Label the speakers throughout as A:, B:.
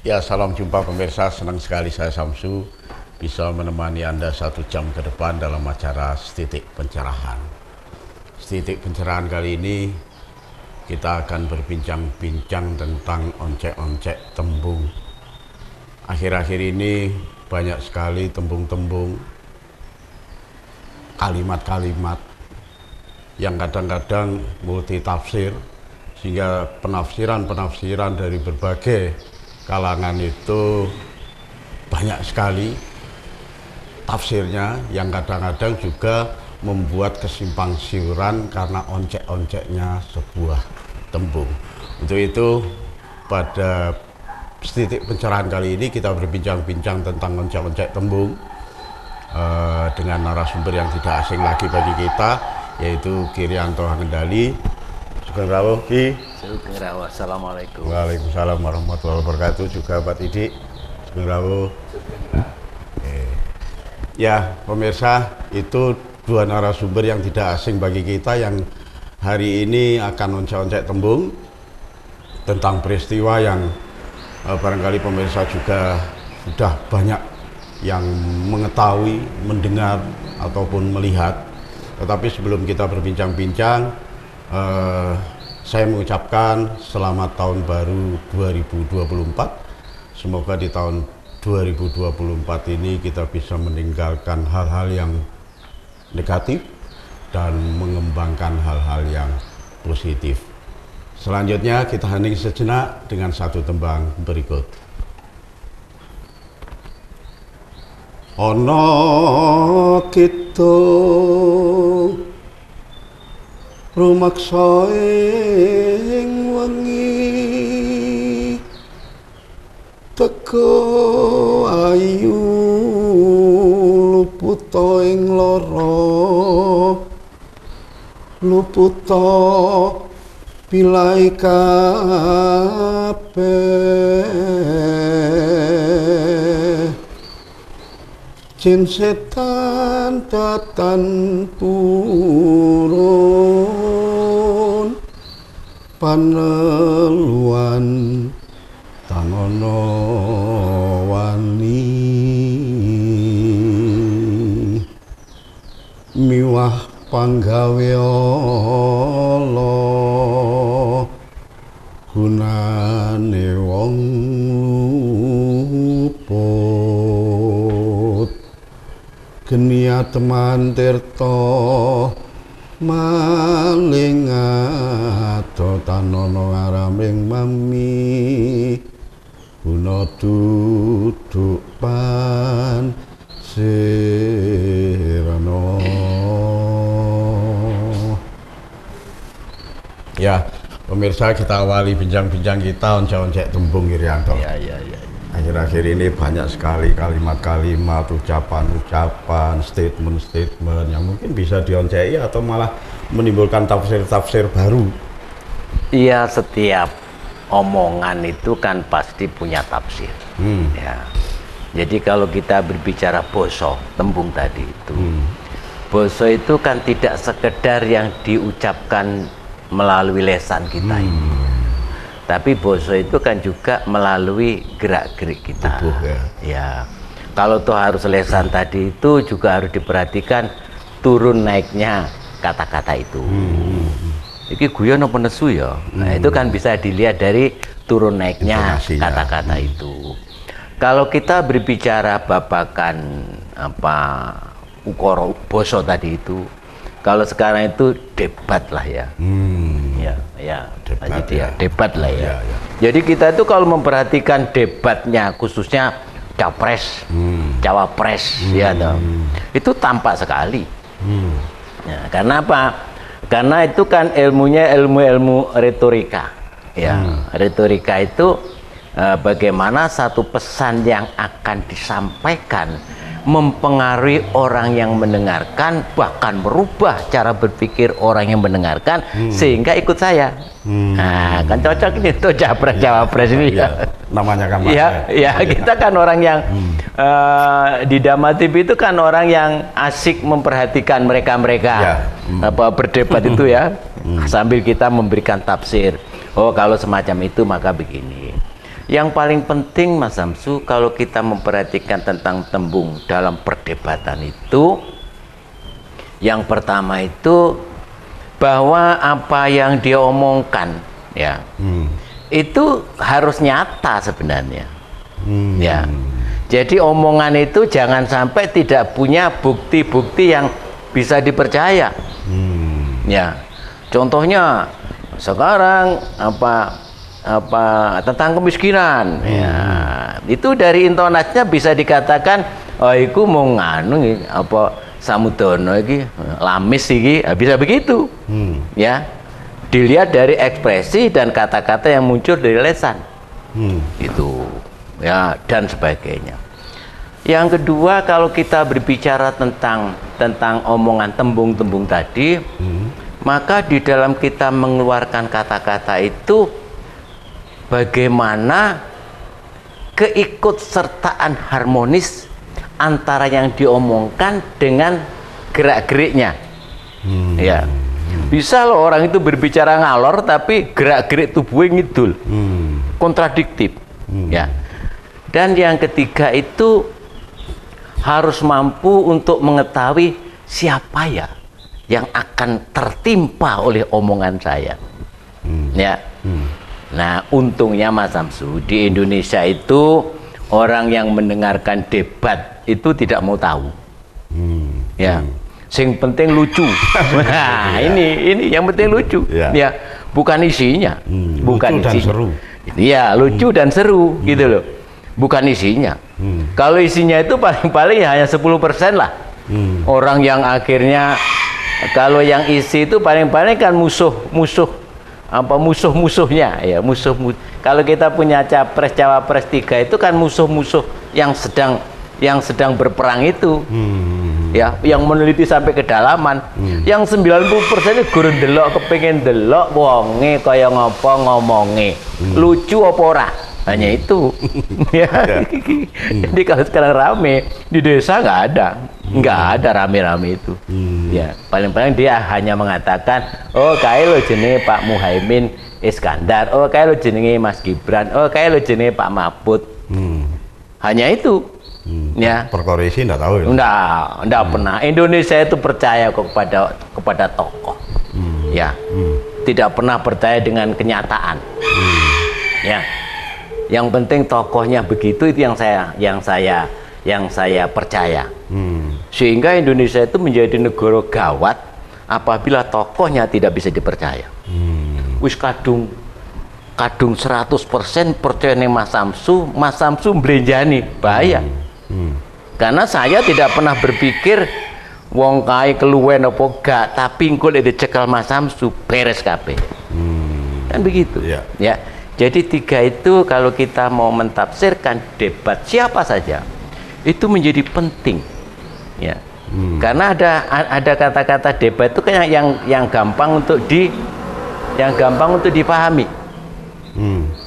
A: Ya, salam jumpa pemirsa. Senang sekali saya Samsu bisa menemani Anda 1 jam ke depan dalam acara Setitik Pencerahan. Setitik Pencerahan kali ini kita akan berbincang-bincang tentang oncek-oncek tembung. Akhir-akhir ini banyak sekali tembung-tembung, kalimat-kalimat yang kadang-kadang multi tafsir, sehingga penafsiran-penafsiran dari berbagai kalangan itu banyak sekali tafsirnya, yang kadang-kadang juga membuat kesimpang siuran karena oncek-onceknya sebuah tembung. Untuk itu pada Setitik Pencerahan kali ini kita berbincang-bincang tentang oncek-oncek tembung dengan narasumber yang tidak asing lagi bagi kita, yaitu Girianto Hangendali. Sugeng rawuh Ki.
B: Sugeng rawuh. Assalamualaikum.
A: Waalaikumsalam warahmatullahi wabarakatuh. Juga Pak Didik. Sugeng rawuh. Ya, pemirsa, itu dua narasumber yang tidak asing bagi kita yang hari ini akan oncek-oncek tembung tentang peristiwa yang barangkali pemirsa juga sudah banyak yang mengetahui, mendengar, ataupun melihat. Tetapi sebelum kita berbincang-bincang, saya mengucapkan selamat tahun baru 2024. Semoga di tahun 2024 ini kita bisa meninggalkan hal-hal yang negatif dan mengembangkan hal-hal yang positif. Selanjutnya kita hening sejenak dengan satu tembang berikut. Ono kita rumaksa ing wengi teko ayu luputa ing lara luputa pilai kabeh jin setan tatan purun paneluan tangono wani miwah panggawe Allah gunane wong luput genia teman tirta maling ato tanono ngaraming mami guna duduk pan sirano. Ya, pemirsa, kita awali bincang-bincang kita oncek-oncek tembung Girianto.
B: Ya.
A: Akhir-akhir ini banyak sekali kalimat-kalimat, ucapan-ucapan, statement-statement yang mungkin bisa dioncei atau malah menimbulkan tafsir-tafsir baru.
B: Iya, setiap omongan itu kan pasti punya tafsir. Ya. Jadi kalau kita berbicara boso, tembung tadi itu, boso itu kan tidak sekedar yang diucapkan melalui lesan kita ini. Tapi boso itu kan juga melalui gerak-gerik kita.
A: Tubuh,
B: ya. Kalau tuh harus lesan tadi itu juga harus diperhatikan turun naiknya kata-kata itu. Iki guyon apa nesu ya? Nah, itu kan bisa dilihat dari turun naiknya kata-kata itu. Kalau kita berbicara babakan ukoro boso tadi itu, kalau sekarang itu debat lah ya. Debat lah ya. Jadi kita itu kalau memperhatikan debatnya, khususnya capres, cawapres, itu tampak sekali. Ya, karena apa? Karena itu kan ilmunya ilmu retorika. Ya, retorika itu bagaimana satu pesan yang akan disampaikan mempengaruhi orang yang mendengarkan, bahkan merubah cara berpikir orang yang mendengarkan sehingga ikut saya. Nah, kan cocok ini tuh capres-cawapres ini ya.
A: Namanya kan
B: kita kan orang yang di Dhamma TV itu kan orang yang asik memperhatikan mereka-mereka berdebat itu ya, sambil kita memberikan tafsir. Oh, kalau semacam itu maka begini. Yang paling penting Mas Samsu, kalau kita memperhatikan tentang tembung dalam perdebatan itu, yang pertama itu bahwa apa yang dia omongkan ya itu harus nyata sebenarnya. Ya. Jadi omongan itu jangan sampai tidak punya bukti-bukti yang bisa dipercaya. Ya. Contohnya sekarang apa tentang kemiskinan ya, itu dari intonasinya bisa dikatakan oh iku mau nganu apa Samudono iki lamis iki, bisa begitu. Ya, dilihat dari ekspresi dan kata-kata yang muncul dari lesan itu ya, dan sebagainya. Yang kedua, kalau kita berbicara tentang omongan tembung-tembung tadi, maka di dalam kita mengeluarkan kata-kata itu bagaimana keikutsertaan harmonis antara yang diomongkan dengan gerak-geriknya. Ya. Bisa loh orang itu berbicara ngalor tapi gerak-gerik tubuhnya ngidul. Kontradiktif. Ya. Dan yang ketiga itu harus mampu untuk mengetahui siapa ya yang akan tertimpa oleh omongan saya. Ya. Nah, untungnya Mas Samsu, di Indonesia itu orang yang mendengarkan debat itu tidak mau tahu. Ya, sing penting lucu. Nah, ini yang penting lucu. Ya, bukan isinya, bukan
A: lucu
B: isinya.
A: Dan seru.
B: Iya, lucu dan seru gitu loh. Bukan isinya. Kalau isinya itu paling-paling hanya 10% lah. Orang yang akhirnya kalau yang isi itu paling-paling kan musuh-musuhnya ya, kalau kita punya capres cawapres 3 itu kan musuh-musuh yang sedang berperang itu. Ya, yang meneliti sampai kedalaman. Yang 90% itu gurun delok kepengin delok wonge kaya ngapa ngomonge. Lucu apa ora? Hanya itu. Ya. Jadi kalau sekarang rame di desa nggak ada rame-rame itu. Ya, paling-paling dia hanya mengatakan, oh kayak lo jenenge Pak Muhaimin Iskandar, oh kayak lo jenenge Mas Gibran, oh kayak lo jenenge Pak Mahfud. Hanya itu. Ya.
A: Perkorisi enggak tahu.
B: Enggak pernah. Indonesia itu percaya kepada tokoh. Ya. Tidak pernah percaya dengan kenyataan. Ya. Yang penting tokohnya begitu, itu yang saya percaya. Sehingga Indonesia itu menjadi negara gawat apabila tokohnya tidak bisa dipercaya. Wis kadung 100% percaya ning Mas Samsu mblenjani, bahaya. Karena saya tidak pernah berpikir wong kae keluwen apa gak, tapi engko lek dicekel Mas Samsu beres kabeh. Kan begitu. Ya. Jadi 3 itu kalau kita mau mentafsirkan debat siapa saja itu menjadi penting. Ya. Karena ada kata-kata debat itu kan yang gampang untuk dipahami.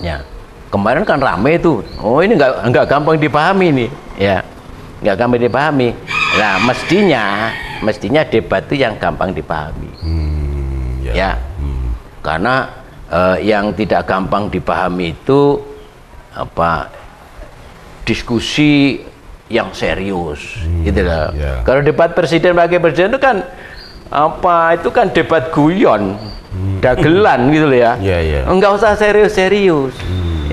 B: Ya. Kemarin kan rame itu. Oh, ini enggak gampang dipahami nih. Ya. Enggak gampang dipahami. Nah, mestinya debat itu yang gampang dipahami. Ya. Karena yang tidak gampang dipahami itu diskusi yang serius, gitu loh. Kalau debat presiden wakil presiden itu kan itu kan debat guyon, dagelan gitu loh ya. Enggak usah serius-serius.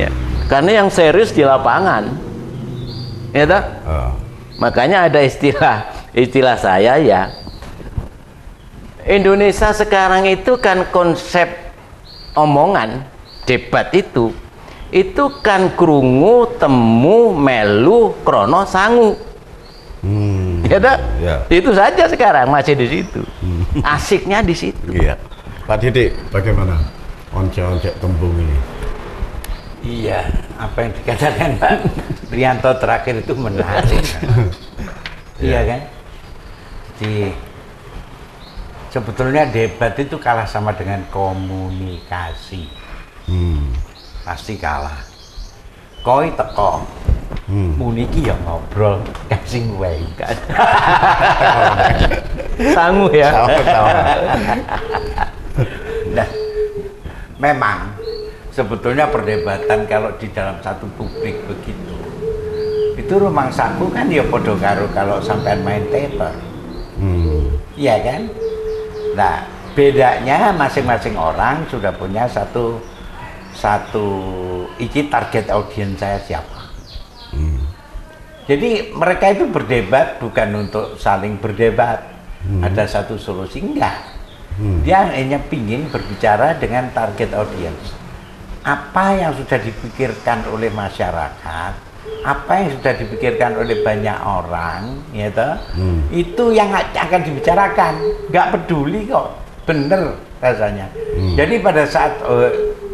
B: Ya. Karena yang serius di lapangan, ya toh? Makanya ada istilah saya ya. Indonesia sekarang itu kan konsep omongan debat itu kan krungu temu melu krono sangu. Ya tak? Itu saja sekarang masih di situ. Asiknya di situ.
A: Iya. Pak Didik, bagaimana once-once tembung ini?
C: Iya, apa yang dikatakan Pak Prianto terakhir itu menarik. Iya kan? Sebetulnya debat itu kalah sama dengan komunikasi. Pasti kalah. Koi teko. Muniki ya ngobrol kasing wae kan.
B: Sangu ya.
C: Nah, memang sebetulnya perdebatan kalau di dalam satu publik begitu, itu rumangsaku kan ya podo karo kalau sampean main teater. Iya kan? Nah, bedanya masing-masing orang sudah punya satu iki target audiens saya siapa. Jadi mereka itu berdebat bukan untuk saling berdebat, ada satu solusi, enggak. Dia hanya ingin berbicara dengan target audiens. Apa yang sudah dipikirkan oleh masyarakat, apa yang sudah dipikirkan oleh banyak orang, ya toh, itu yang akan dibicarakan. Enggak peduli kok, bener rasanya. Jadi pada saat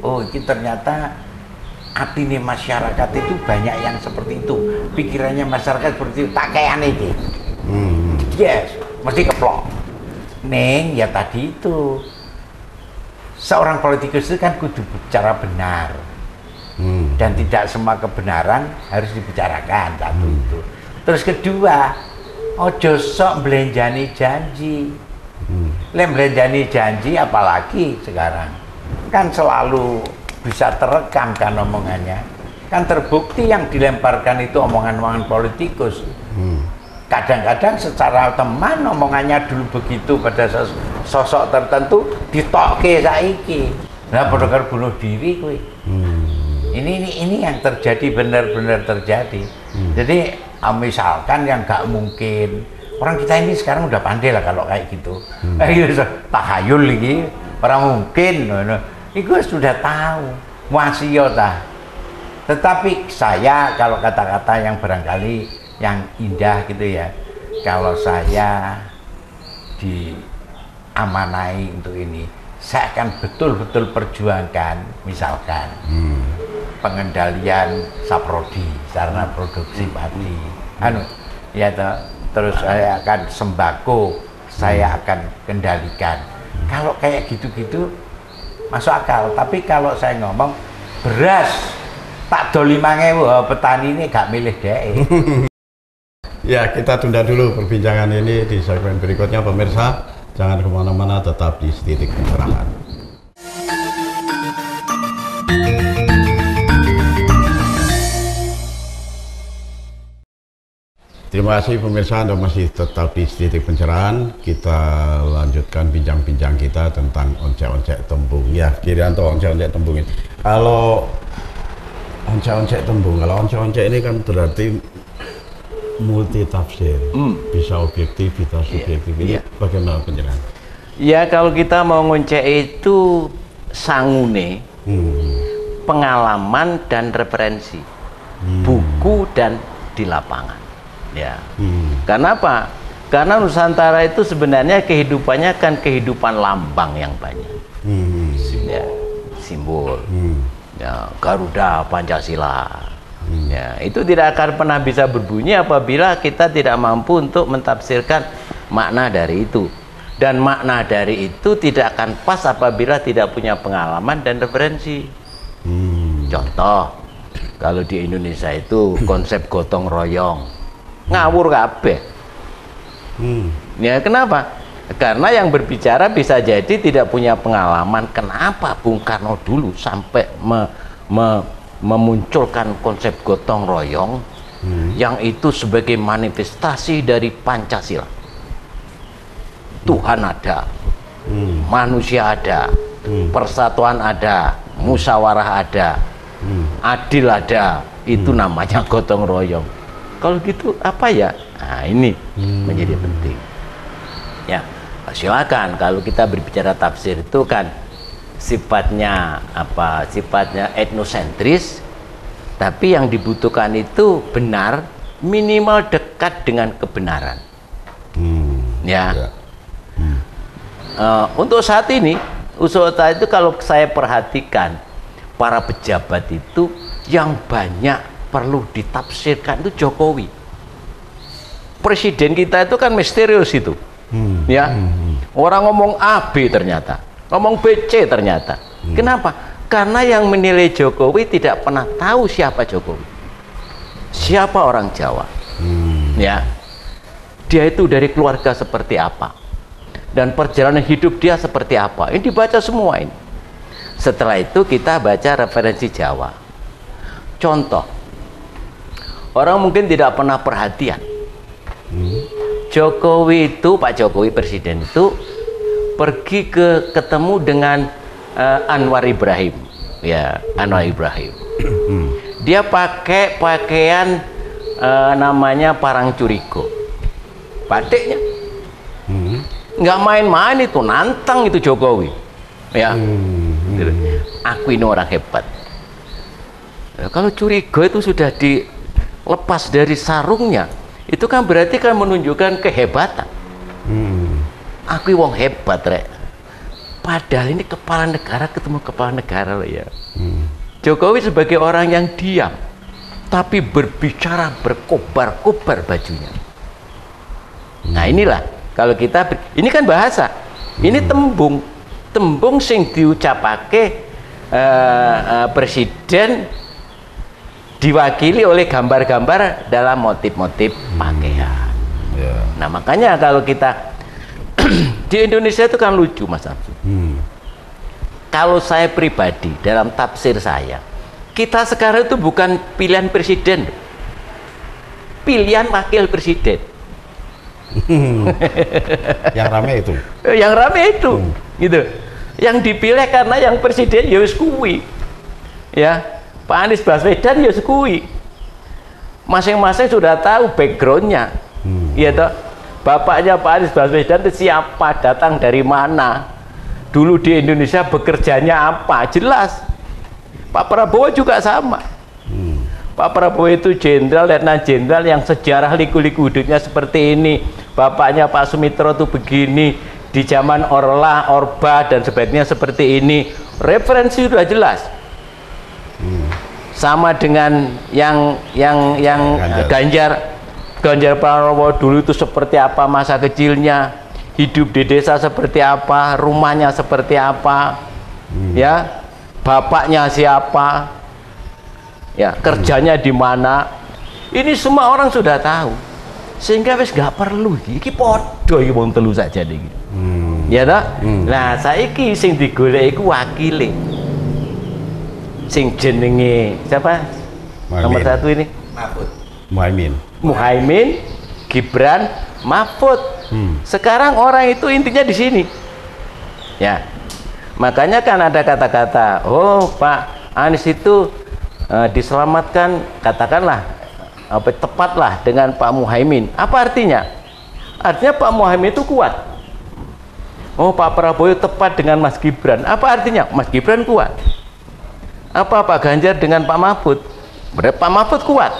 C: ini ternyata atine masyarakat itu banyak yang seperti itu, pikirannya masyarakat seperti itu, tak kayak aneh gitu. Yes, mesti keplok. Neng, ya tadi itu seorang politikus itu kan kudu bicara benar, dan tidak semua kebenaran harus dibicarakan, satu itu. Terus kedua, ojo sok belenjani janji. Belenjani janji apalagi sekarang kan selalu bisa terekam kan omongannya, kan terbukti yang dilemparkan itu omongan-omongan politikus. Kadang-kadang secara teman omongannya dulu begitu pada sosok tertentu ditokke saiki. Nah, padahal bunuh diri kuwi. Ini yang terjadi, benar-benar terjadi. Jadi misalkan yang nggak mungkin, orang kita ini sekarang udah pandai lah kalau kayak gitu. Tahayul lagi, orang mungkin. Itu sudah tahu, wasio dah. Tetapi saya kalau kata-kata yang barangkali yang indah gitu ya, kalau saya diamanai untuk ini, saya akan betul-betul perjuangkan, misalkan pengendalian saprodi, sarana produksi padi, ya toh, terus saya akan sembako, saya akan kendalikan. Kalau kayak gitu-gitu masuk akal, tapi kalau saya ngomong beras tak doli 5.000, petani ini gak milih deh.
A: Ya, kita tunda dulu perbincangan ini di segmen berikutnya, pemirsa. Jangan kemana-mana, tetap di Titik Pencerahan. Terima kasih pemirsa, Anda masih tetap di Titik Pencerahan. Kita lanjutkan bincang-bincang kita tentang oncek-oncek tembung. Ya, Kirianto, oncek-oncek tembung ini. Kalau oncek-oncek tembung, kalau oncek-oncek ini kan berarti multi tafsir, bisa objektif, bisa subjektif. Ini bagaimana penjelasan?
B: Ya, kalau kita mau ngoncek itu sangune, pengalaman dan referensi, buku dan di lapangan. Ya, karena apa? Karena Nusantara itu sebenarnya kehidupannya kan kehidupan lambang yang banyak, ya, simbol, ya, Garuda, Pancasila, ya, itu tidak akan pernah bisa berbunyi apabila kita tidak mampu untuk mentafsirkan makna dari itu, dan makna dari itu tidak akan pas apabila tidak punya pengalaman dan referensi. Contoh, kalau di Indonesia itu konsep gotong royong, ngawur kabeh. Ya, kenapa? Karena yang berbicara bisa jadi tidak punya pengalaman. Kenapa Bung Karno dulu sampai memunculkan konsep gotong royong yang itu sebagai manifestasi dari Pancasila. Tuhan ada, manusia ada, persatuan ada, musyawarah ada, adil ada. Itu namanya gotong royong. Kalau gitu apa ya? Nah, ini menjadi penting. Ya, silakan kalau kita berbicara tafsir itu kan sifatnya apa? Sifatnya etnosentris, tapi yang dibutuhkan itu benar, minimal dekat dengan kebenaran. Ya. Untuk saat ini, usaha itu kalau saya perhatikan para pejabat itu yang banyak perlu ditafsirkan itu Jokowi. Presiden kita itu kan misterius itu, ya. Orang ngomong A B ternyata, ngomong B C ternyata. Kenapa? Karena yang menilai Jokowi tidak pernah tahu siapa Jokowi, siapa orang Jawa, ya. Dia itu dari keluarga seperti apa, dan perjalanan hidup dia seperti apa. Ini dibaca semua ini. Setelah itu kita baca referensi Jawa. Contoh, orang mungkin tidak pernah perhatian. Jokowi itu, Pak Jokowi presiden itu pergi ketemu dengan Anwar Ibrahim, ya Anwar Ibrahim. Dia pakai pakaian namanya parang curigo, batiknya. Nggak main-main itu, nantang itu Jokowi, ya. Aku ini orang hebat. Ya, kalau curigo itu sudah dilepas dari sarungnya, itu kan berarti kan menunjukkan kehebatan. Aku wong hebat, rek. Padahal ini kepala negara ketemu kepala negara loh ya. Jokowi sebagai orang yang diam, tapi berbicara berkobar-kobar bajunya. Nah inilah kalau kita, ini kan bahasa, ini tembung sing diucapake presiden diwakili oleh gambar-gambar dalam motif-motif pakaian. Nah makanya kalau kita di Indonesia itu kan lucu, Mas Abdul. Kalau saya pribadi dalam tafsir saya, kita sekarang itu bukan pilihan presiden, pilihan wakil presiden.
A: Yang rame itu.
B: Yang rame itu, gitu. Yang dipilih karena yang presiden ya wis kuwi. Ya, Pak Anies Baswedan ya kuwi. Masing-masing sudah tahu backgroundnya. Iya toh. Bapaknya Pak Anies Baswedan itu siapa, datang dari mana, dulu di Indonesia bekerjanya apa, jelas. Pak Prabowo juga sama. Pak Prabowo itu jenderal, letnan jenderal yang sejarah liku-liku hidupnya seperti ini. Bapaknya Pak Sumitro itu begini, di zaman Orba dan sebagainya seperti ini. Referensi sudah jelas. Sama dengan yang Ganjar Pranowo dulu itu seperti apa masa kecilnya, hidup di desa seperti apa, rumahnya seperti apa, ya, bapaknya siapa, ya, kerjanya di mana. Ini semua orang sudah tahu, sehingga wis gak perlu iki podo iki wong telu saja iki. Ya toh? Nah, saiki sing digoleki iku wakile. Sing jenenge siapa? Nomor 1 ini? Muhaimin, Gibran, Mahfud. Sekarang orang itu intinya di sini. Ya. Makanya kan ada kata-kata, oh Pak Anies itu diselamatkan, katakanlah tepatlah dengan Pak Muhaimin. Apa artinya? Artinya Pak Muhaimin itu kuat. Oh Pak Prabowo tepat dengan Mas Gibran. Apa artinya? Mas Gibran kuat. Apa Pak Ganjar dengan Pak Mahfud? Berarti Pak Mahfud kuat.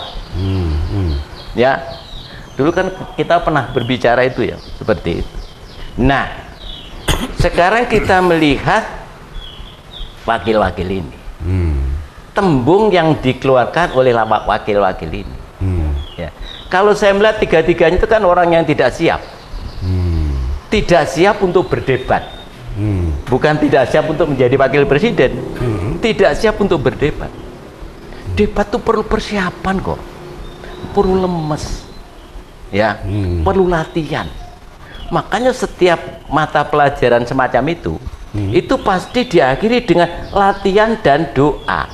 B: Ya, dulu kan kita pernah berbicara itu ya, seperti itu. Nah, sekarang kita melihat wakil-wakil ini, tembung yang dikeluarkan oleh wakil-wakil ini. Ya, kalau saya melihat tiga-tiganya itu kan orang yang tidak siap, tidak siap untuk berdebat, bukan tidak siap untuk menjadi wakil presiden, tidak siap untuk berdebat. Debat itu perlu persiapan kok. Perlu lemes, ya, perlu latihan. Makanya setiap mata pelajaran semacam itu pasti diakhiri dengan latihan dan doa.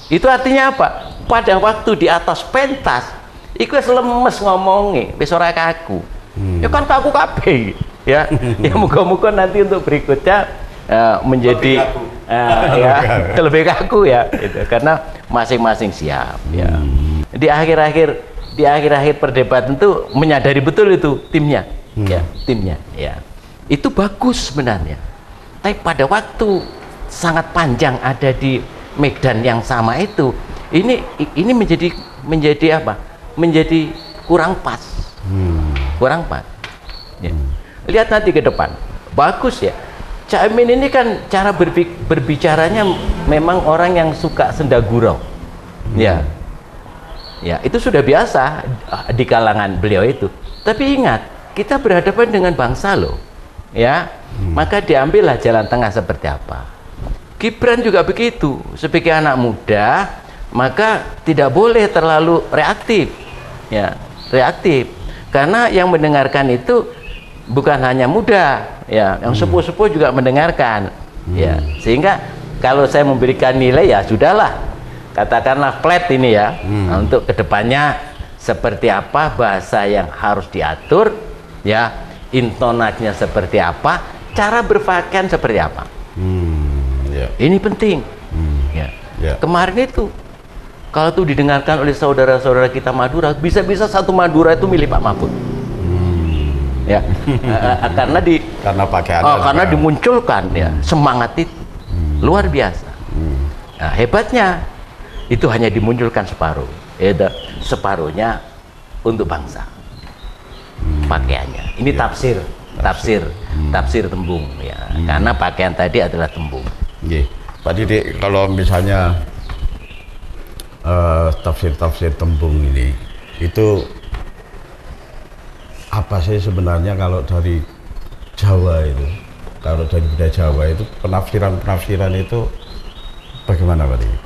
B: Itu artinya apa? Pada waktu di atas pentas, iku wis lemes ngomongnya, wis ora kaku. Ya kan kaku kabeh, ya. Ya moga-moga nanti untuk berikutnya menjadi ya lebih kaku ya, gitu. Karena masing-masing siap, ya. Di akhir-akhir perdebatan itu menyadari betul itu timnya, ya, timnya, ya, itu bagus sebenarnya. Tapi pada waktu sangat panjang ada di medan yang sama itu, ini menjadi apa? Menjadi kurang pas, kurang pas. Ya. Lihat nanti ke depan, bagus ya. Caimin ini kan cara berbicaranya memang orang yang suka senda gurau, ya. Ya, itu sudah biasa di kalangan beliau itu. Tapi ingat, kita berhadapan dengan bangsa loh. Ya. Maka diambillah jalan tengah seperti apa. Gibran juga begitu. Sebagai anak muda, maka tidak boleh terlalu reaktif. Ya, reaktif. Karena yang mendengarkan itu bukan hanya muda, ya, yang sepuh-sepuh juga mendengarkan. Ya, sehingga kalau saya memberikan nilai ya sudahlah, katakanlah flat ini ya. Nah, untuk kedepannya seperti apa bahasa yang harus diatur, ya, intonasinya seperti apa, cara berpakaian seperti apa. Ini penting. Kemarin itu kalau itu didengarkan oleh saudara-saudara kita Madura, bisa-bisa satu Madura itu milik Pak Mahfud. Ya, karena pakaiannya karena dimunculkan ya semangat itu luar biasa. Nah, hebatnya itu hanya dimunculkan separuh, separuhnya untuk bangsa pakaiannya. Ini tafsir tembung ya, karena pakaian tadi adalah tembung.
A: Pak Didik, kalau misalnya tafsir tembung ini itu apa sih sebenarnya kalau dari Jawa itu, kalau dari budaya Jawa itu penafsiran itu bagaimana Pak Didik?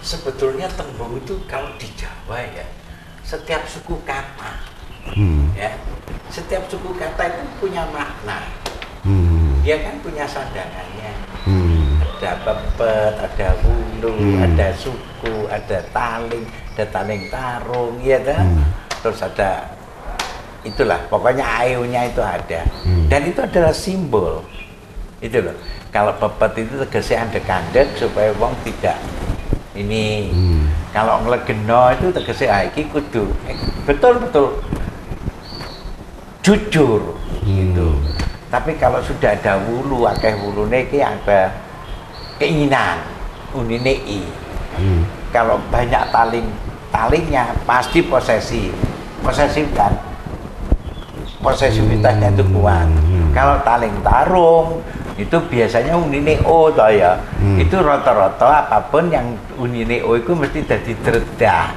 C: Sebetulnya tembung itu kalau di Jawa ya, setiap suku kata, ya, setiap suku kata itu punya makna. Dia kan punya sandangannya. Ada pepet, ada hulu, ada suku, ada taling tarung, ya kan? Terus ada itulah, pokoknya ayunya itu ada. Dan itu adalah simbol. Itu loh. Kalau pepet itu tegasnya andek-andek supaya wong tidak ini. Kalau nglegeno itu tegasnya iki kudu betul-betul jujur gitu. Tapi kalau sudah ada wulu, akeh wulune iki ada keinginan unine i. Kalau banyak talingnya pasti posesif kan, posesivitasnya itu kuat. Kalau taling tarung itu biasanya unine o toh ya. Itu rata-rata apapun yang unine o itu mesti jadi dredah.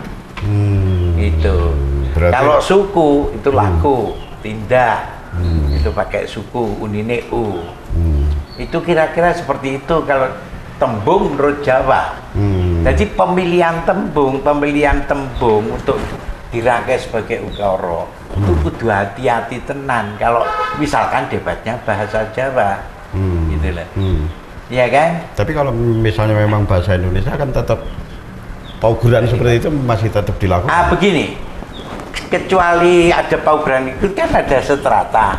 C: Itu kalau suku itu laku tindak, itu pakai suku unine u. Itu kira-kira seperti itu kalau tembung menurut Jawa. Jadi pemilihan tembung untuk dirakai sebagai ukara itu kudu hati-hati tenan kalau misalkan debatnya bahasa Jawa. Gitu lah. Iya kan?
A: Tapi kalau misalnya memang bahasa Indonesia kan tetap paugeran seperti itu masih tetap dilakukan.
C: Begini, kecuali ada paugeran itu kan ada strata.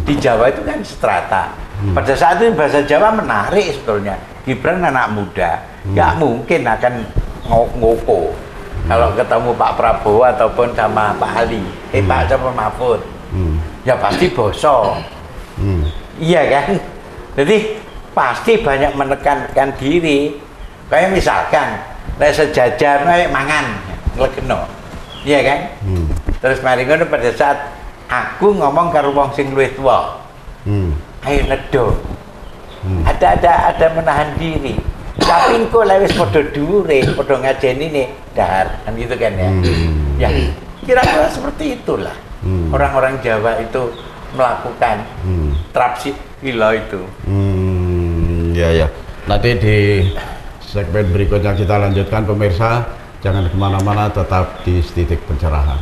C: Di Jawa itu kan strata. Pada saat itu bahasa Jawa menarik sebetulnya. Gibran anak muda, nggak mungkin akan ngoko. Kalau ketemu Pak Prabowo ataupun sama Pak Ali, Pak sama Mahfud, ya pasti bosok. Iya kan? Jadi pasti banyak menekankan diri. Kayak misalkan, sejajar, mangan, nglegeno. Iya kan? Terus mari ngono pada saat aku ngomong karo wong sing luwih tuwa. Ayo nedo. Ada menahan diri. Tapi engko lewis padha dhuwure, padha ngajeni nih dahar, kan gitu kan ya. Ya, kira-kira seperti itulah. Orang-orang Jawa itu melakukan trapsi gila itu.
A: Ya. Nanti di segmen berikutnya kita lanjutkan pemirsa. Jangan kemana-mana, tetap di Titik Pencerahan.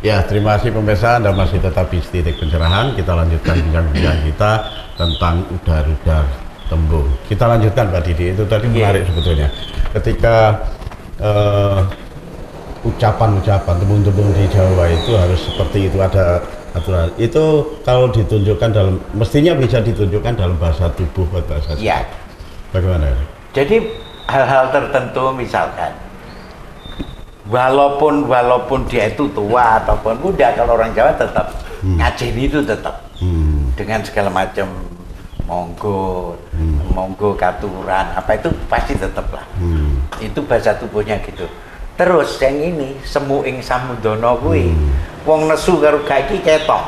A: Ya, terima kasih pemirsa, Anda masih tetap di Titik Pencerahan. Kita lanjutkan bincang-bincang kita tentang udar-udar tembung. Kita lanjutkan Pak Didi, itu tadi menarik sebetulnya. Ketika ucapan-ucapan tembung-tembung di Jawa itu harus seperti itu, ada aturan. Itu kalau ditunjukkan dalam, mestinya bisa ditunjukkan dalam bahasa tubuh atau bahasa
C: ya.
A: Bagaimana?
C: Jadi hal-hal tertentu misalkan, walaupun dia itu tua ataupun muda, kalau orang Jawa tetap ngajeni itu tetap dengan segala macam monggo katuran apa itu pasti tetap lah. Itu bahasa tubuhnya gitu. Terus yang ini semu ing samudana kuwi wong nesu karo gak iki ketok.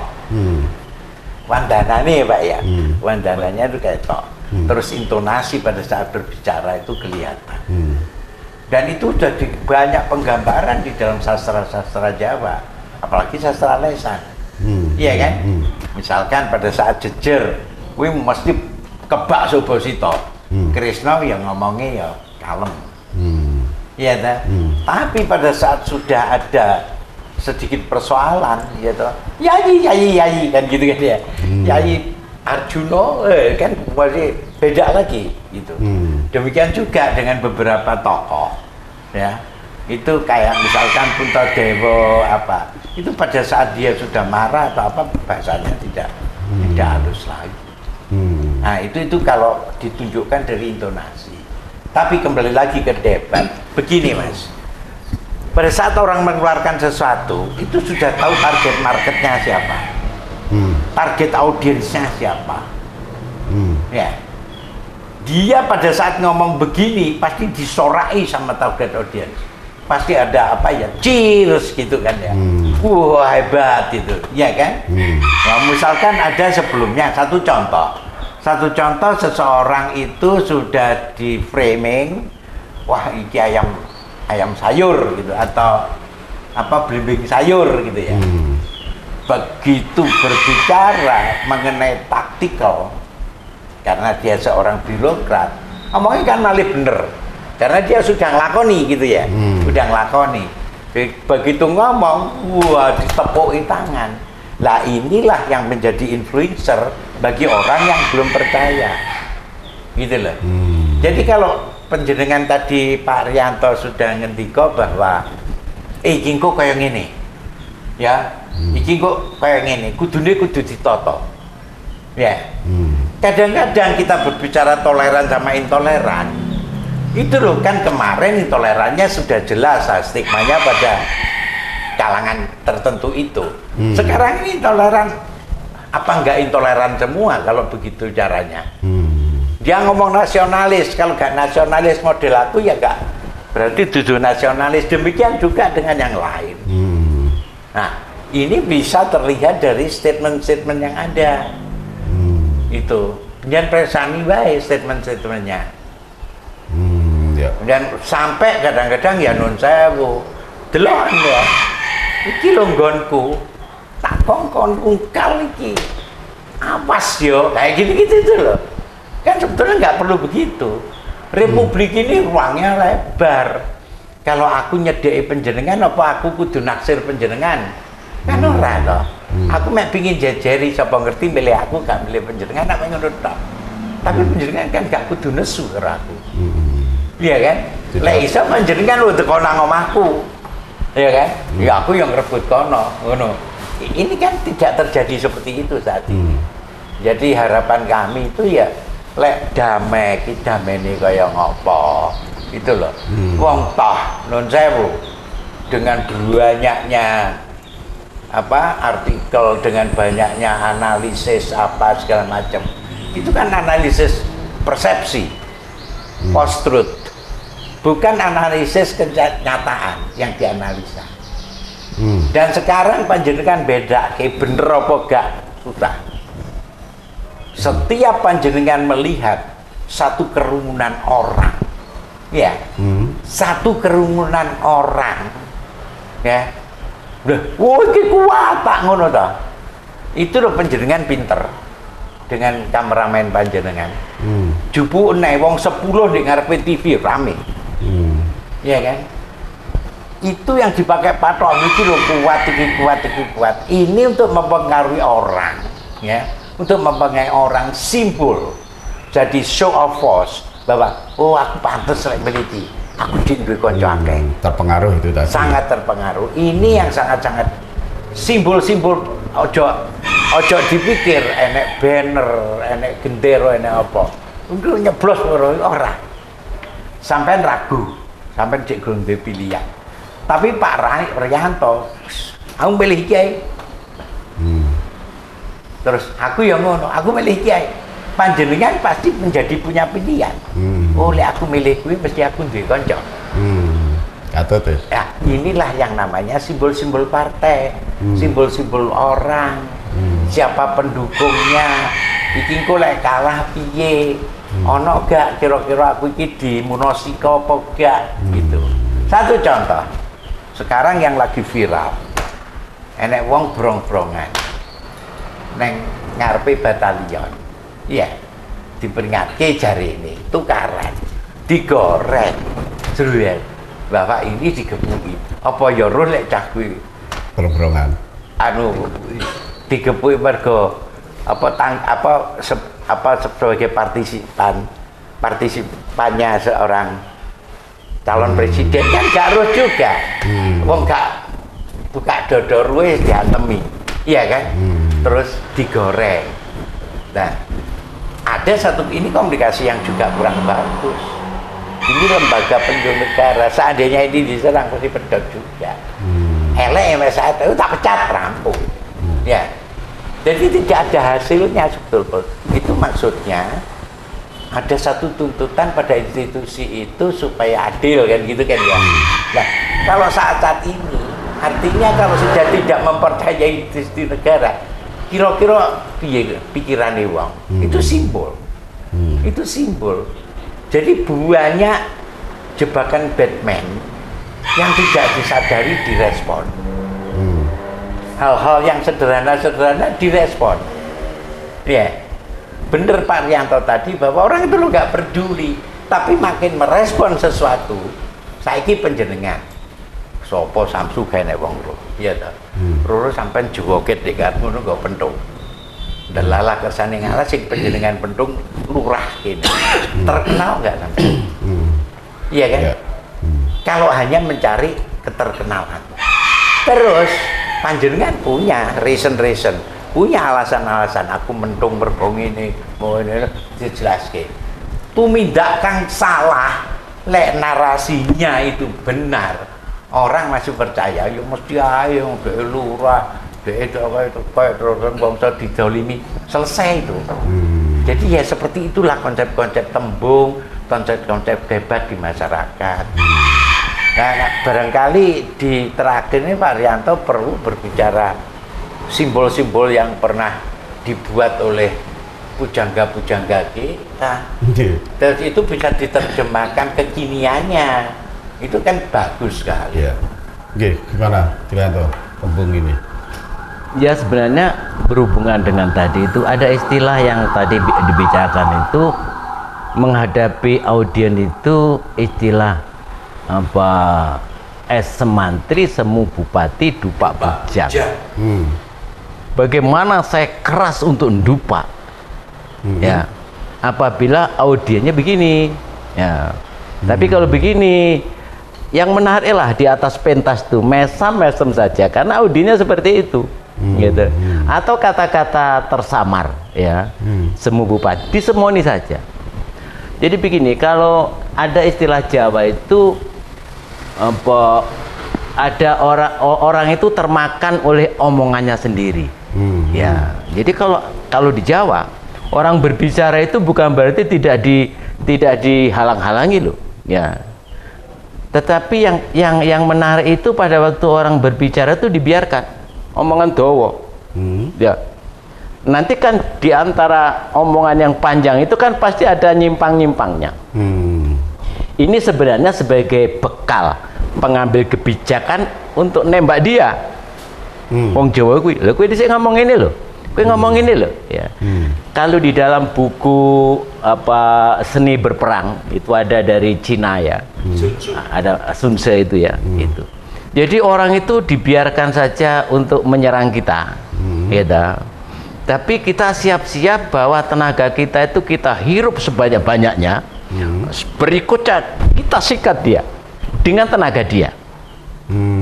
C: Wandanane Pak ya. Wandananya itu ketok. Terus intonasi pada saat berbicara itu kelihatan. Dan itu jadi banyak penggambaran di dalam sastra-sastra Jawa, apalagi sastra lesan. Iya kan? Misalkan pada saat jejer, kuwi mesti kebak Subasita. Krisna yang ngomongnya ya kalem. Iya ta? Tapi pada saat sudah ada sedikit persoalan gitu. Yayi kan gitu kan ya. Yayi Arjuna kan masih beda lagi gitu. Demikian juga dengan beberapa tokoh ya. Itu kayak misalkan Puntadewa apa. Itu pada saat dia sudah marah atau apa bahasanya tidak halus lagi. Nah, itu kalau ditunjukkan dari intonasi. Tapi kembali lagi ke debat, begini Mas. Pada saat orang mengeluarkan sesuatu, itu sudah tahu target marketnya siapa, target audiensnya siapa. Ya, dia pada saat ngomong begini pasti disorai sama target audiens. Pasti ada apa ya, cheers gitu kan ya. Wah hebat itu, ya kan? Nah, misalkan ada sebelumnya satu contoh seseorang itu sudah di framing, wah ini ayam sayur gitu atau apa belimbing sayur gitu ya. Begitu berbicara mengenai taktikal, karena dia seorang birokrat, ngomongnya kan malih bener karena dia sudah ngelakoni gitu ya, sudah ngelakoni. Begitu ngomong, wah ditepuki tangan. Lah inilah yang menjadi influencer bagi orang yang belum percaya, gitu loh. Jadi kalau penjenengan tadi Pak Rianto sudah ngendika bahwa iki kok kayak gini, ya, iki kok kayak gini, kudu ditoto, ya. Kadang-kadang kita berbicara toleran sama intoleran, itu loh kan kemarin intolerannya sudah jelas, stigmanya pada kalangan tertentu itu. Sekarang ini intoleran apa enggak intoleran semua kalau begitu caranya? Dia ngomong nasionalis, kalau enggak nasionalis model aku ya enggak, berarti duduk nasionalis. Demikian juga dengan yang lain. Nah, ini bisa terlihat dari statement-statement yang ada. Itu kemudian presani baik statement-statementnya. Dan sampai kadang-kadang ya nun sewu delok ya iki lho nggonku tak kongkon ungkal iki awas yo kayak gitu-gitu itu loh kan. Sebetulnya nggak perlu begitu. Republik ini ruangnya lebar. Kalau aku nyedeki penjenengan apa aku kudu naksir penjenengan kan ora loh. Aku mek pingin jejeri sapa ngerti milih aku gak milih penjenengan apa ngono tok. Tapi penjenengan kan gak kudu nesu karo aku. Iya kan? Lek iso panjenengan lu teko nang omahku. Iya kan? Ya aku yang rebut kono, ngono. Ini kan tidak terjadi seperti itu saat ini. Jadi harapan kami itu ya lek damai, kita damene kaya ngopo. Itu loh. Wong toh nun sewu dengan banyaknya apa artikel, dengan banyaknya analisis apa segala macam. Itu kan analisis persepsi, post truth. Bukan analisis kenyataan yang dianalisa. Dan sekarang panjenengan beda, kayak bener apa gak sudah. Setiap panjenengan melihat satu kerumunan orang, ya, satu kerumunan orang, ya, udah, wah ini kuat tak ngono dah. Itu loh panjenengan pinter dengan kameramen panjenengan. Jupu enai wong 10 di ngarepe TV rame. Ya kan? Itu yang dipakai patron itu loh kuat. Ini untuk mempengaruhi orang, ya, untuk mempengaruhi orang simbol. Jadi show of force bahwa oh aku pantas lek meliti. Aku duwe kanca akeh.
A: Terpengaruh itu tadi. Sangat
C: terpengaruh. Ini yang sangat-sangat simbol-simbol. Ojo dipikir enek banner, enek gendera, enek apa. Untuk nyeblos ora. Sampai ragu. Sampai cek gurung duwe pilihan. Tapi Pak Rianto, aku milih kiai. Terus aku yang ngono, aku milih kiai. Panjenengan pasti menjadi punya pilihan. Oh, lek aku milih kuwi mesti aku duwe kanca.
A: Katut.
C: Ya, inilah yang namanya simbol-simbol partai, simbol-simbol orang. Siapa pendukungnya? Iki engko lek kalah piye? Ono gak kira-kira aku iki dimunosika apa gak gitu. Satu contoh. Sekarang yang lagi viral. Enek wong brong-brongan neng ngarepe batalion. Iya. Diperingatke jari ini tukaran. Digoreng. Jruwel. Bapak ini digebuki. Apa ya roh lek cah kuwi
A: Berbrongan.
C: Anu digepuk mergo sebagai partisipannya seorang calon presiden kan gak roh juga. Wong gak buka dodor wis diantemi. Iya kan? Terus digoreng. Nah, ada satu ini komunikasi yang juga kurang bagus. Ini lembaga penjuru negara, seandainya ini diserang pasti pedot juga. Elek MSA itu tak pecat, rampung. Ya. Jadi tidak ada hasilnya sebetulnya. Itu maksudnya ada satu tuntutan pada institusi itu supaya adil kan gitu kan ya. Nah, kalau saat ini artinya kalau sudah tidak mempercayai institusi negara, kira-kira pikirannya wong itu simbol. Itu simbol. Jadi banyak jebakan Batman yang tidak disadari direspon. Hal-hal yang sederhana-sederhana direspon. Ya, bener Pak Rianto tadi bahwa orang itu lo nggak peduli, tapi makin merespon sesuatu. Saiki penjenengan, sopo Samsu kene wong ro, iya ta. Roro sampean joget di ngono nggo pentung. Delalah kersane ngalah sing penjenengan pentung lurah kene. Terkenal nggak sampean? Iya kan? Yeah. Kalau hanya mencari keterkenalan. Terus panjenengan punya reason, punya alasan aku mentung berbong ini, mau ini dijelaske. Tumindak kang salah, lek narasinya itu benar, orang masih percaya, ya mesti ayo ke lurah, itu kayak terus bangsa didolimi, selesai itu. Jadi ya seperti itulah konsep-konsep tembung, konsep-konsep debat di masyarakat. Nah, barangkali di terakhir ini Pak Rianto perlu berbicara simbol-simbol yang pernah dibuat oleh pujangga-pujangga kita. Terus itu bisa diterjemahkan kekiniannya. Itu kan bagus sekali.
A: Ya. Oke, gimana Rianto tembung ini?
B: Ya sebenarnya berhubungan dengan tadi itu ada istilah yang tadi dibicarakan itu menghadapi audien itu istilah apa semantri semu bupati dupak bujang. Bagaimana saya keras untuk dupak ya apabila audiennya begini ya. Tapi kalau begini yang menarik lah di atas pentas tuh mesem saja karena audiennya seperti itu gitu. Atau kata-kata tersamar ya semu bupati disemoni saja. Jadi begini, kalau ada istilah Jawa itu apa ada orang itu termakan oleh omongannya sendiri. Ya. Jadi kalau di Jawa orang berbicara itu bukan berarti tidak dihalang-halangi loh. Ya. Tetapi yang menarik itu pada waktu orang berbicara itu dibiarkan omongan dowo. Ya. Nanti kan di antara omongan yang panjang itu kan pasti ada nyimpang-nyimpangnya. Ini sebenarnya sebagai bekal pengambil kebijakan untuk nembak dia. Wong Jawa kuwi, lho kuwi dhisik ngomong ini lho. Kuwi ngomong ini lho, ya. Kalau di dalam buku apa seni berperang itu ada dari Cina ya. Ada Sun Tzu itu ya, itu. Jadi orang itu dibiarkan saja untuk menyerang kita. Gitu. Tapi kita siap-siap bahwa tenaga kita itu kita hirup sebanyak-banyaknya. Berikutnya kita sikat dia dengan tenaga dia.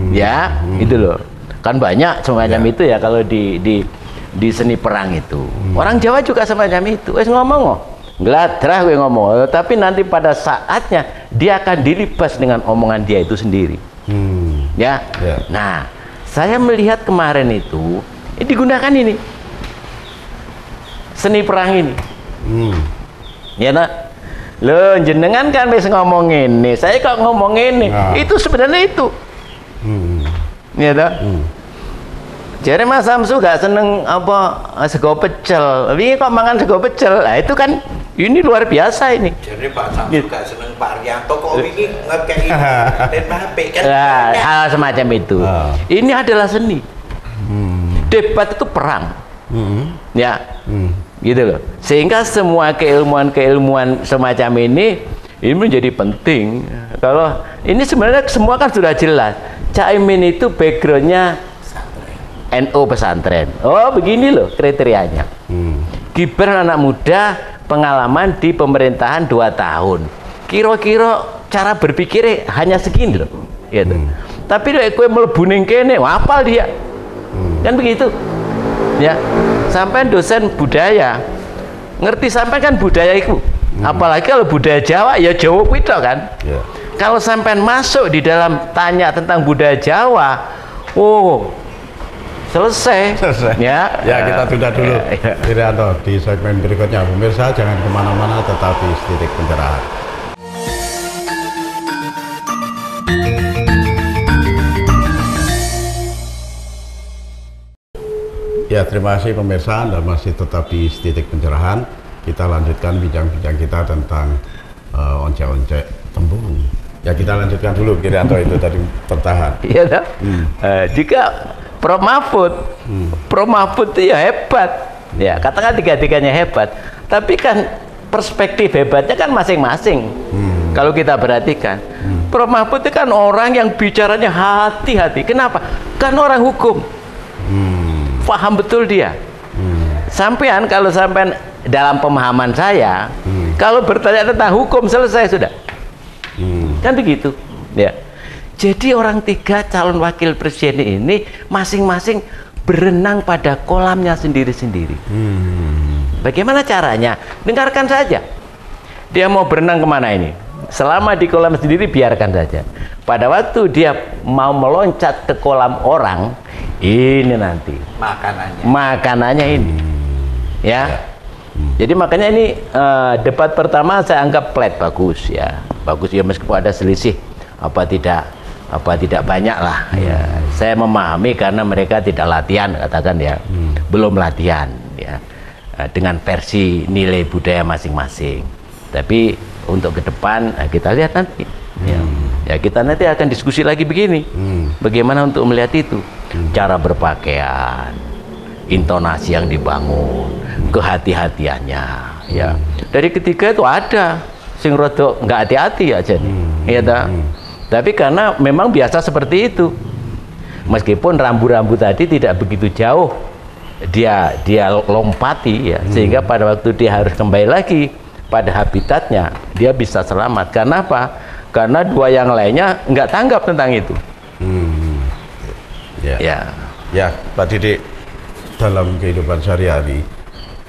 B: Ya, itu loh. Kan banyak semacam itu ya kalau di seni perang itu. Orang Jawa juga semacam itu. Wes ngomong ngladrah gue ngomong, tapi nanti pada saatnya dia akan dilibas dengan omongan dia itu sendiri. Ya. Nah, saya melihat kemarin itu digunakan ini. Seni perang ini. Ya nak. Loh, jenengan kan wis ngomong ini, saya kok ngomong ini. Itu sebenarnya itu. Ya tak? Jadi Mas Samsu gak seneng apa sego pecel. Wingi kok mangan sego pecel. Nah, itu kan ini luar biasa ini.
C: Jadi Pak Samsu gak seneng Pak Rianto kok wingi ngekei HP kan.
B: Nah, hal semacam itu. Ini adalah seni. Debat itu perang. Ya. Gitu loh, sehingga semua keilmuan semacam ini menjadi penting. Kalau ini sebenarnya semua kan sudah jelas. Caimin itu backgroundnya NU pesantren. Oh begini loh kriterianya. Gibran anak muda, pengalaman di pemerintahan 2 tahun. Kira-kira cara berpikirnya hanya segini loh. Gitu. Tapi lek kowe mlebu ning kene, hafal dia. Kan begitu. Ya. Sampai dosen budaya ngerti sampai kan budaya itu. Apalagi kalau budaya Jawa ya Jawa kuwi kan. Yeah. Kalau sampean masuk di dalam tanya tentang budaya Jawa, oh selesai. Ya,
A: ya kita tunda dulu. Irianto di segmen berikutnya. Pemirsa jangan kemana-mana, tetapi Titik Pencerahan. Ya, terima kasih pemirsa, Anda masih tetap di Titik Pencerahan. Kita lanjutkan bincang-bincang kita tentang oncek-oncek tembung. Ya kita lanjutkan dulu, Irianto itu tadi tertahan.
B: Iya dah. Jika Prof Mahfud itu ya hebat. Ya katakan tiga-tiganya hebat. Tapi kan perspektif hebatnya kan masing-masing. Kalau kita perhatikan, Prof Mahfud itu kan orang yang bicaranya hati-hati. Kenapa? Kan orang hukum. Paham betul dia. Sampean kalau sampean dalam pemahaman saya, kalau bertanya tentang hukum selesai sudah. Kan begitu. Ya. Jadi orang 3 calon wakil presiden ini masing-masing berenang pada kolamnya sendiri-sendiri. Bagaimana caranya? Dengarkan saja. Dia mau berenang kemana ini? Selama di kolam sendiri biarkan saja. Pada waktu dia mau meloncat ke kolam orang, ini nanti makanannya ini. Ya. Jadi makanya ini debat pertama saya anggap flat, bagus ya. Bagus ya meskipun ada selisih apa tidak banyak lah ya. Saya memahami karena mereka tidak latihan katakan ya. Belum latihan ya. Dengan versi nilai budaya masing-masing. Tapi untuk ke depan kita lihat nanti. Ya kita nanti akan diskusi lagi begini. Bagaimana untuk melihat itu? Cara berpakaian, intonasi yang dibangun, kehati-hatiannya ya. Dari ketiga itu ada sing rodok nggak hati-hati aja nih. Ya tapi karena memang biasa seperti itu. Meskipun rambu-rambu tadi tidak begitu jauh dia lompati ya, sehingga pada waktu dia harus kembali lagi pada habitatnya dia bisa selamat. Karena apa? Karena 2 yang lainnya nggak tanggap tentang itu.
A: Ya Pak Didik, dalam kehidupan sehari-hari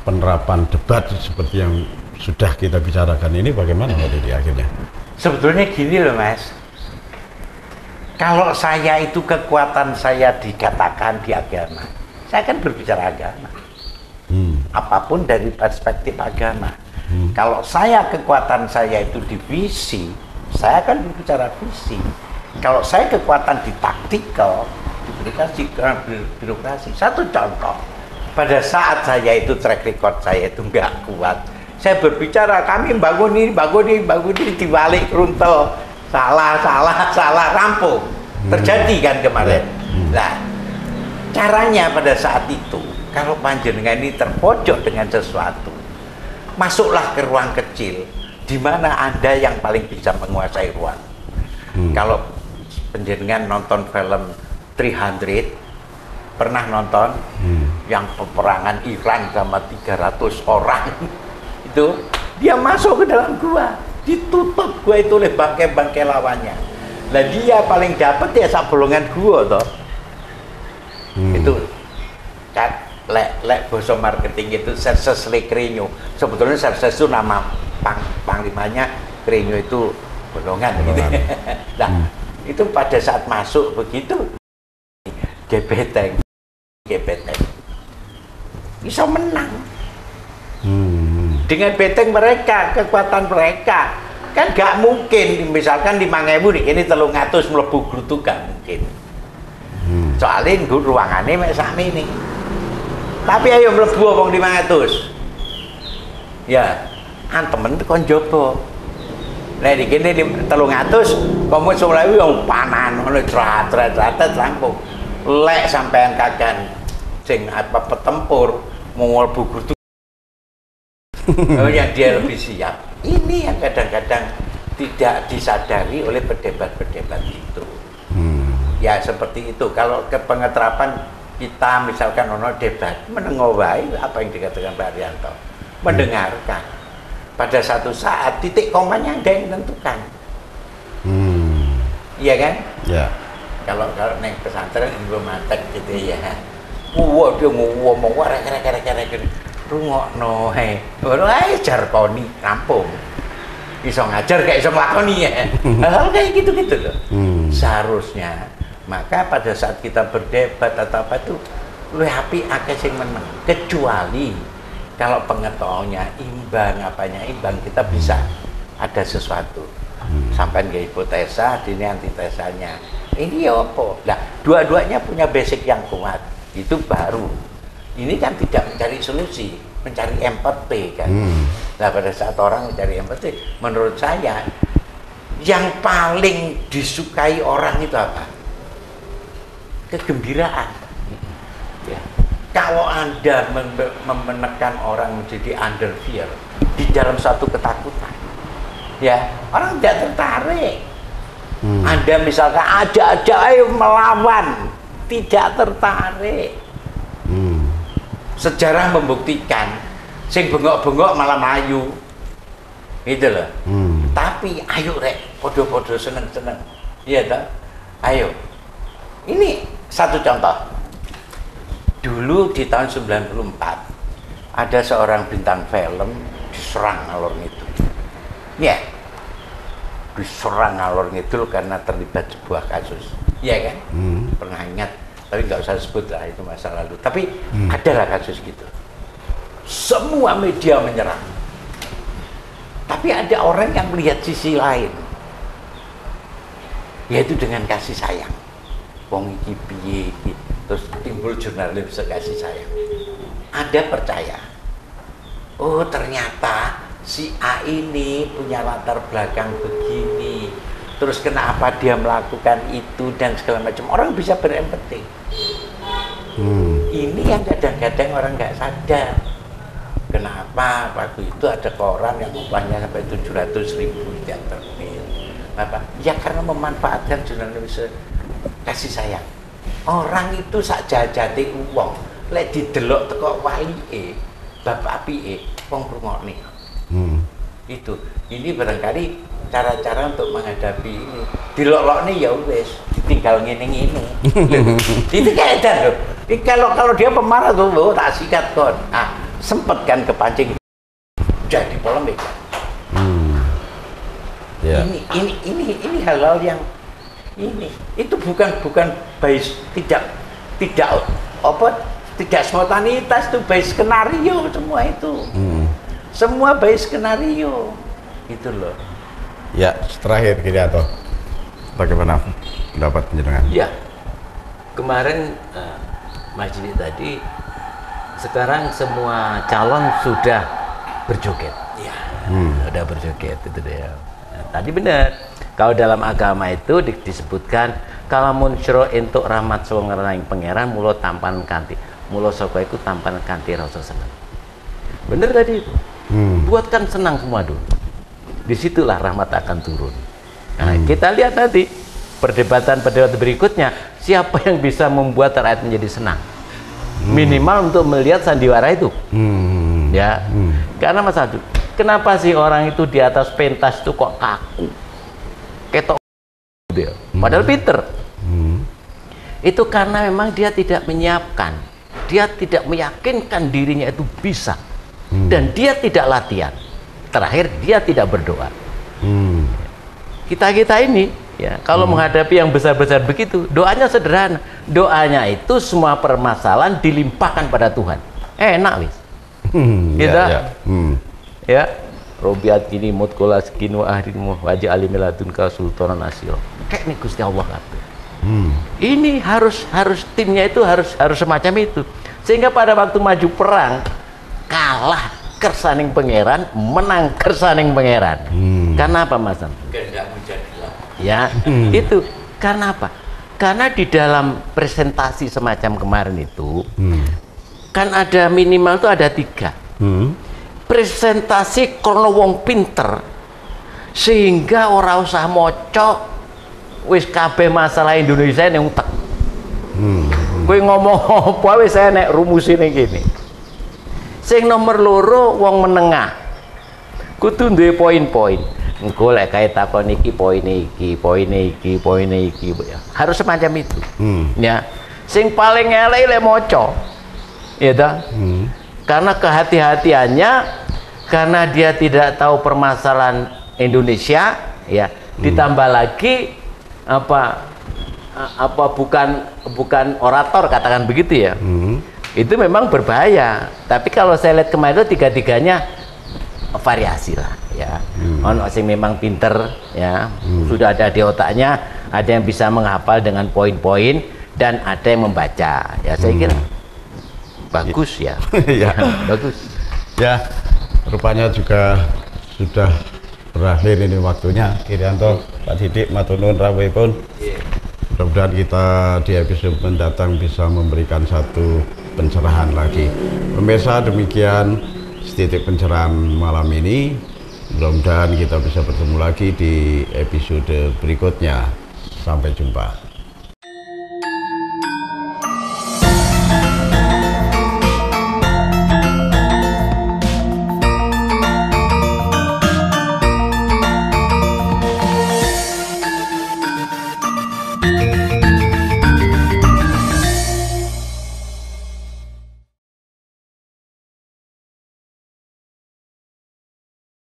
A: penerapan debat seperti yang sudah kita bicarakan ini bagaimana Pak Didik akhirnya?
C: Sebetulnya gini loh Mas, kalau saya itu kekuatan saya dikatakan di agama, saya kan berbicara agama. Apapun dari perspektif agama. Kalau saya kekuatan saya itu di visi, saya akan berbicara visi. Kalau saya kekuatan di taktikal, birokrasi. Satu contoh, pada saat saya itu track record saya itu nggak kuat, saya berbicara kami bangun ini dibalik runtuh, salah rampung, terjadi kan kemarin. Nah, caranya pada saat itu, kalau panjenengan ini terpojok dengan sesuatu, masuklah ke ruang kecil, di mana Anda yang paling bisa menguasai ruang. Kalau panjenengan nonton film 300, pernah nonton yang peperangan Iran sama 300 orang itu, dia masuk ke dalam gua, ditutup gua itu oleh bangkai-bangkai lawannya. Nah dia paling dapat ya sabolongan gua toh. Itu kan lek bahasa marketing itu Serses Le Crenyo. Sebetulnya Serses itu nama panglimanya, Crenyo itu bolongan gitu. Nah itu pada saat masuk begitu gebeteng bisa menang dengan beteng mereka, kekuatan mereka kan gak mungkin. Misalkan 5.000 ini 300 mlebu grutukan mungkin, soalnya ruangannya mek sakmi ini. Tapi ayo mlebu wong 500 ya antemen kon jopo. Nah di kene 300 komo 10.000 yang panan ngono trat rampung. Lek sampean kagan sing apa petempur mau mlebu grutu yang dia lebih siap. Ini yang kadang-kadang tidak disadari oleh pedebat-pedebat itu. Ya seperti itu. Kalau ke pengeterapan kita misalkan ono debat, menengowai apa yang dikatakan Pak Arianto, mendengarkan. Pada satu saat titik komanya ada yang menentukan. Iya kan?
A: Ya.
C: Kalau neng pesantren informatik gitu ya. Dia ngomong rek rungokno he. Ora ae jarkoni kampung. Iso ngajar kayak iso nglakoni ya. Hal kayak gitu-gitu loh. Seharusnya. Maka pada saat kita berdebat atau apa itu luwih apik akeh sing meneng. Kecuali kalau pengetahuannya imbang, apanya imbang, kita bisa ada sesuatu. Sampai nggak hipotesa, ini antitesanya. Ini ya apa? Nah, dua-duanya punya basic yang kuat. Itu baru. Ini kan tidak mencari solusi, mencari empati kan. Nah, pada saat orang mencari empati, menurut saya yang paling disukai orang itu apa? Kegembiraan. Ya. Kalau Anda menekan orang menjadi under fear di dalam suatu ketakutan, ya orang tidak tertarik. Anda misalkan aja ayo melawan, tidak tertarik. Sejarah membuktikan, sing bengok-bengok malah melayu, gitu loh. Tapi ayo rek, podo-podo seneng-seneng, iya toh? Ayo. Ini satu contoh. Dulu di tahun 94 ada seorang bintang film diserang ngalor ngidul. Ya. Diserang ngalor ngidul karena terlibat sebuah kasus. Iya kan? Pernah ingat, tapi nggak usah sebut lah itu masa lalu. Tapi adalah kasus gitu. Semua media menyerang. Tapi ada orang yang melihat sisi lain. Yaitu dengan kasih sayang. Wong iki piye iki, terus timbul jurnalis kasih sayang. Ada percaya, oh ternyata si A ini punya latar belakang begini, terus kenapa dia melakukan itu dan segala macam. Orang bisa berempati. Ini yang kadang-kadang orang nggak sadar. Kenapa waktu itu ada koran yang upahnya sampai 700.000 yang terbit. Apa? Ya karena memanfaatkan jurnalis kasih sayang. Orang itu sak jajate uang, lek didelok teko walike, bapak apike, wong rungokne. Itu. Ini barangkali cara-cara untuk menghadapi ini. Dilok-lokne ya wis, ditinggal ngene-ngene. Itu kaedah loh. Kalau dia pemarah tuh, loh, tak sikat kon. Ah, sempet kan kepancing jadi polemik. Yeah. Ini hal-hal yang ini itu bukan base tidak spontanitas, itu base skenario semua itu. Semua base skenario itu loh.
A: Ya, terakhir Kirianto, bagaimana pendapat penjenengan?
B: Ya, kemarin Mas Jili tadi, sekarang semua calon sudah berjoget. Ya, sudah berjoget itu dia. Nah, tadi benar. Kalau dalam agama itu disebutkan kalau muncul untuk rahmat sawang pangeran mulo tampan kanti, mulo soko itu tampan kanti rasa senang. Benar tadi itu. Buatkan senang semua dulu. Disitulah rahmat akan turun. Nah, kita lihat nanti perdebatan berikutnya, siapa yang bisa membuat rakyat menjadi senang. Minimal untuk melihat sandiwara itu. Ya. Karena Mas Adu, kenapa sih orang itu di atas pentas itu kok kaku? Ketok dia. Padahal pinter. Itu karena memang dia tidak menyiapkan, dia tidak meyakinkan dirinya itu bisa, dan dia tidak latihan. Terakhir dia tidak berdoa. Kita ini ya kalau menghadapi yang besar-besar begitu, doanya sederhana. Doanya itu semua permasalahan dilimpahkan pada Tuhan. Enak wis. Kita ya. Robiat kini mutkola sekinu ahrimu wajah alimiladun ka sultanan asil. Kayak nih Gusti Allah kata. Ini harus timnya itu harus semacam itu. Sehingga pada waktu maju perang kalah kersaning pangeran, menang kersaning pangeran. Karena apa Mas? Ya, itu karena apa? Karena di dalam presentasi semacam kemarin itu kan ada minimal itu ada 3. Presentasi krono wong pinter sehingga ora usah moco wis kabeh masalah Indonesia yang utek. Kowe ngomong apa wis enek rumusine gini. Sing nomor loro wong menengah. Kudu duwe poin-poin. Engko lek kae takon iki poine iki, poine iki, poine iki. Harus semacam itu. Ya. Sing paling elek lek maca. Ya ta? Karena kehati-hatiannya, karena dia tidak tahu permasalahan Indonesia, ya. Ditambah lagi apa bukan orator, katakan begitu ya. Itu memang berbahaya. Tapi kalau saya lihat kemarin itu tiga-tiganya variasi lah ya. Ono sing memang pinter ya, sudah ada di otaknya, ada yang bisa menghafal dengan poin-poin, dan ada yang membaca. Ya saya kira bagus ya.
A: Ya.
B: Bagus.
A: Ya, rupanya juga sudah berakhir ini waktunya. Irianto, Pak Didik, matur nuwun rawuhipun. Mudah-mudahan kita di episode mendatang bisa memberikan satu pencerahan lagi. Pemirsa, demikian setitik pencerahan malam ini. Mudah-mudahan kita bisa bertemu lagi di episode berikutnya. Sampai jumpa.